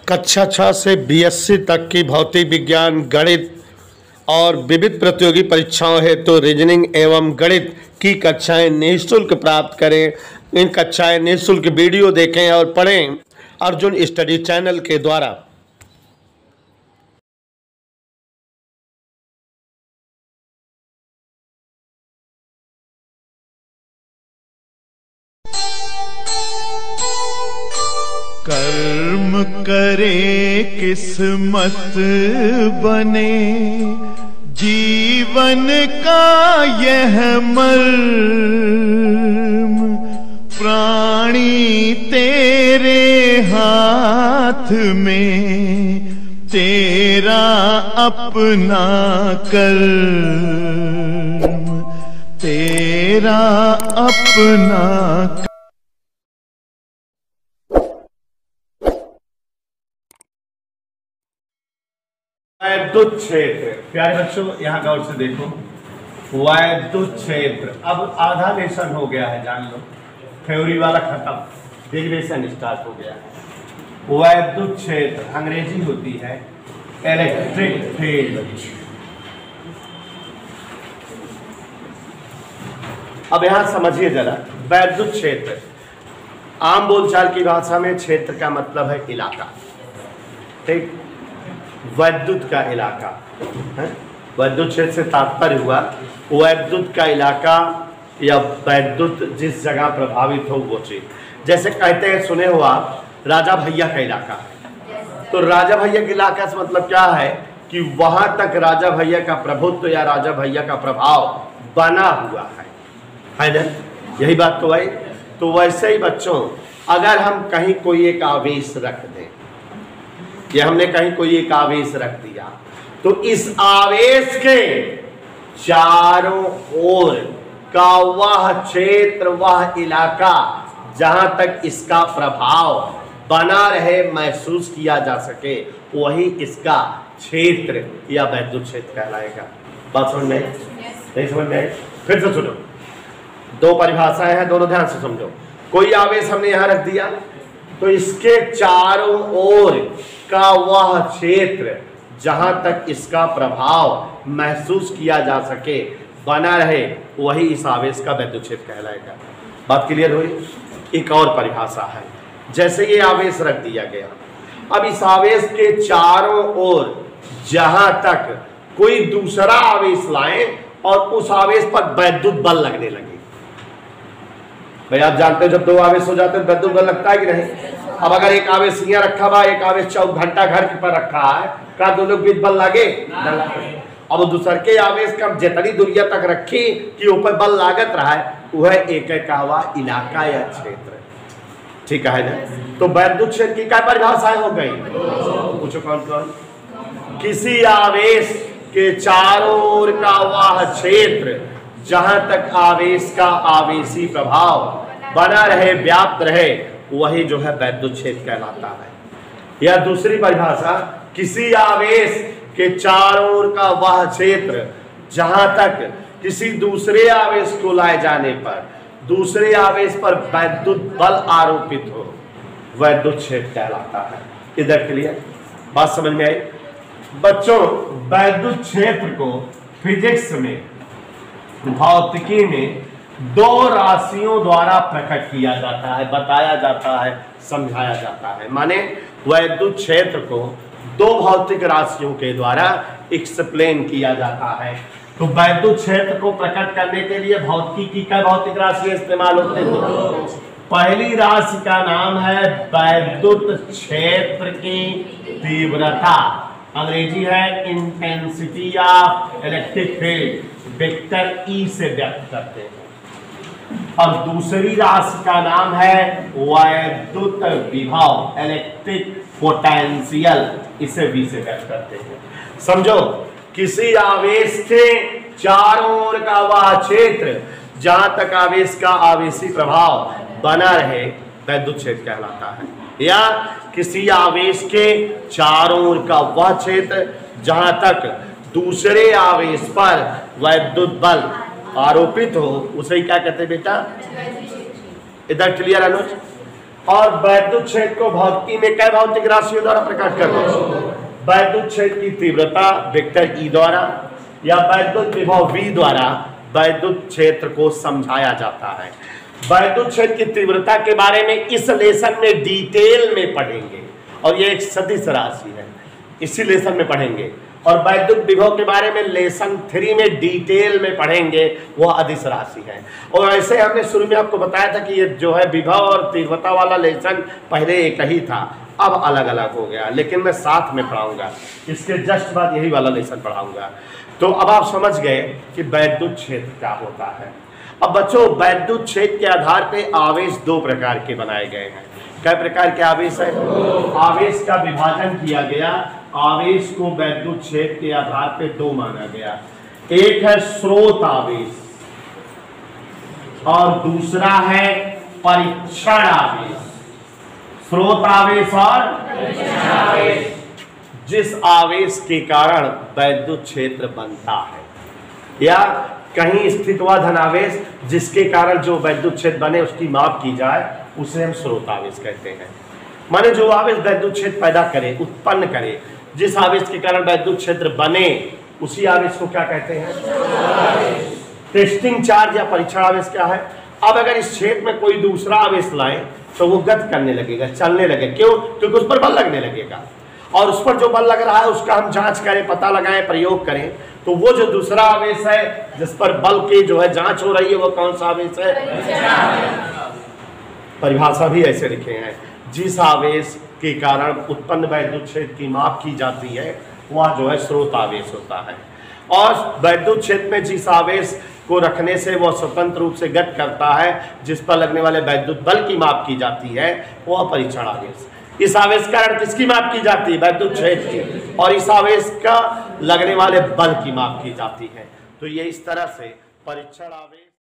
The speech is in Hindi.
कक्षा 6 से बीएससी तक की भौतिक विज्ञान, गणित और विविध प्रतियोगी परीक्षाओं हेतु रीजनिंग एवं गणित की कक्षाएं निःशुल्क प्राप्त करें। इन कक्षाएं निःशुल्क वीडियो देखें और पढ़ें अर्जुन स्टडी चैनल के द्वारा। कर्म करे किस्मत बने, जीवन का यह मर्म, प्राणी तेरे हाथ में, तेरा अपना कर्म, तेरा अपना। वैद्युत क्षेत्र, प्यारे बच्चों यहाँ गौर से देखो। वैद्युत क्षेत्र अब आधा लेसन हो गया है, जान लो। थ्योरी वाला खत्म, डिग्रेशन स्टार्ट हो गया है। वैद्युत क्षेत्र अंग्रेजी होती है इलेक्ट्रिक फील्ड। अब यहाँ समझिए जरा, वैद्युत क्षेत्र आम बोलचाल की भाषा में क्षेत्र का मतलब है इलाका, ठीक। वैद्युत का इलाका है। वैद्युत क्षेत्र से तात्पर्य हुआ वैद्युत का इलाका या वैद्युत जिस जगह प्रभावित हो वो चीज। जैसे कहते हैं, सुने हो आप, राजा भैया का इलाका है। तो राजा भैया के इलाका से मतलब क्या है कि वहां तक राजा भैया का प्रभुत्व या राजा भैया का प्रभाव बना हुआ है ना। यही बात तो है। तो वैसे ही बच्चों, अगर हम कहीं कोई एक आवेश रख दें, ये हमने कहीं कोई एक आवेश रख दिया, तो इस आवेश के चारों ओर का वह क्षेत्र, वह इलाका जहां तक इसका प्रभाव बना रहे, महसूस किया जा सके, वही इसका क्षेत्र या वैद्युत क्षेत्र कहलाएगा। बात समझ में आई? नहीं समझ में आई? फिर से सुनो, दो परिभाषाएं हैं, दोनों ध्यान से समझो। कोई आवेश हमने यहां रख दिया, तो इसके चारों ओर का वह क्षेत्र जहां तक इसका प्रभाव महसूस किया जा सके, बना रहे, वही इस आवेश का वैद्युत क्षेत्र कहलाएगा। बात क्लियर हुई? एक और परिभाषा है, जैसे ये आवेश रख दिया गया, अब इस आवेश के चारों ओर जहां तक कोई दूसरा आवेश लाएं और उस आवेश पर वैद्युत बल लगने लगे। भाई आप जानते हो, जब दो आवेश हो जाते हैं वैद्युत बल लगता है कि नहीं? अब अगर एक आवेश यहाँ रखा हुआ, एक आवेश 24 घंटा घर के पर रखा है, क्या दोनों बीच बल लगे? अब दूसर के आवेश का जितनी दूरिया तक रखी कि ऊपर बल लागत रहा है, वह एक का हुआ इलाका या क्षेत्र, ठीक है ना। तो वैद्युत क्षेत्र की क्या परिभाषाएं हो गई? पूछो कौन कौन? किसी आवेश के चारों ओर का वह क्षेत्र जहां तक आवेश का आवेशी प्रभाव बना रहे, व्याप्त रहे, वही जो है वैद्युत क्षेत्र कहलाता है। या दूसरी परिभाषा, किसी आवेश के चारों ओर का वह क्षेत्र जहां तक किसी दूसरे आवेश को लाए जाने पर दूसरे आवेश पर वैद्युत बल आरोपित हो, वैद्युत क्षेत्र कहलाता है। इधर क्लियर? बात समझ में आई? बच्चों, वैद्युत क्षेत्र को फिजिक्स में, भौतिकी में दो राशियों द्वारा प्रकट किया जाता है, बताया जाता है, समझाया जाता है। माने वैद्युत क्षेत्र को दो भौतिक राशियों के द्वारा एक्सप्लेन किया जाता है। तो वैद्युत क्षेत्र को प्रकट करने के लिए भौतिकी की क्या भौतिक राशियां इस्तेमाल होते हैं? पहली राशि का नाम है वैद्युत क्षेत्र की तीव्रता, अंग्रेजी है intensity of electric field, vector E से व्यक्त करते हैं। और दूसरी राशि का नाम है वैद्युत विभव, इलेक्ट्रिक पोटेंशियल, इसे वी से व्यक्त करते हैं। समझो, किसी आवेश के चारों ओर का वह क्षेत्र जहां तक आवेश का आवेशी प्रभाव बना रहे, वैद्युत क्षेत्र कहलाता है। या किसी आवेश के चारों ओर का वह क्षेत्र जहां तक दूसरे आवेश पर वैद्युत बल आरोपित हो, उसे क्या कहते हैं बेटा? इधर क्लियर अनुज? और वैद्युत क्षेत्र को भौतिकी में कई भौतिक राशियों द्वारा प्रकट करते हैं। वैद्युत क्षेत्र की तीव्रता वेक्टर ई द्वारा या वैद्युत विभव वी द्वारा वैद्युत क्षेत्र को समझाया जाता है। वैद्युत क्षेत्र की तीव्रता के बारे में इस लेसन में डिटेल में पढ़ेंगे और ये एक सदिश राशि है, इसी लेसन में पढ़ेंगे। और वैद्युत विभव के बारे में लेसन 3 में डिटेल में पढ़ेंगे, वह अदिश राशि है। और ऐसे हमने शुरू में आपको बताया था कि ये जो है विभव और तीव्रता वाला लेसन पहले एक ही था, अब अलग अलग हो गया, लेकिन मैं साथ में पढ़ाऊंगा, इसके जस्ट बाद यही वाला लेसन पढ़ाऊंगा। तो अब आप समझ गए कि वैद्युत क्षेत्र क्या होता है। अब बच्चों, वैद्युत क्षेत्र के आधार पे आवेश 2 प्रकार के बनाए गए हैं। कई प्रकार के आवेश है? आवेश का विभाजन किया गया, आवेश को वैद्युत क्षेत्र के आधार पे 2 माना गया। एक है स्रोत आवेश और दूसरा है परीक्षण आवेश। स्रोत आवेश और परीक्षण आवेश, जिस आवेश के कारण वैद्युत क्षेत्र बनता है, या कहीं स्थित हुआ धनावेश जिसके कारण जो वैद्युत क्षेत्र बने उसकी माप की जाए, उसे हम स्रोत आवेश कहते हैं। माने जो आवेश वैद्युत क्षेत्र पैदा करे, उत्पन्न करे, जिस आवेश के कारण वैद्युत क्षेत्र बने, उसी आवेश को क्या कहते हैं? टेस्टिंग चार्ज या परीक्षण आवेश क्या है? अब अगर इस क्षेत्र में कोई दूसरा आवेश लाए तो वो गति करने लगेगा, चलने लगेगा। क्यों? क्योंकि उस पर बल लगने लगेगा, और उस पर जो बल लग रहा है उसका हम जांच करें, पता लगाएं, प्रयोग करें, तो वो जो दूसरा आवेश है जिस पर बल की जो है जांच हो रही है, वो कौन सा आवेश है? परिभाषा भी ऐसे लिखे हैं, जिस आवेश के कारण उत्पन्न वैद्युत क्षेत्र की माप की जाती है वह जो है स्रोत आवेश होता है। और वैद्युत क्षेत्र में जिस आवेश को रखने से वह स्वतंत्र रूप से गति करता है, जिस पर लगने वाले वैद्युत बल की माप की जाती है, वह परीक्षण आवेश। इस आवेश कारण किसकी माप की जाती है? वैद्युत क्षेत्र की। और इस आवेश का लगने वाले बल की माप की जाती है। तो ये इस तरह से परीक्षण आवेश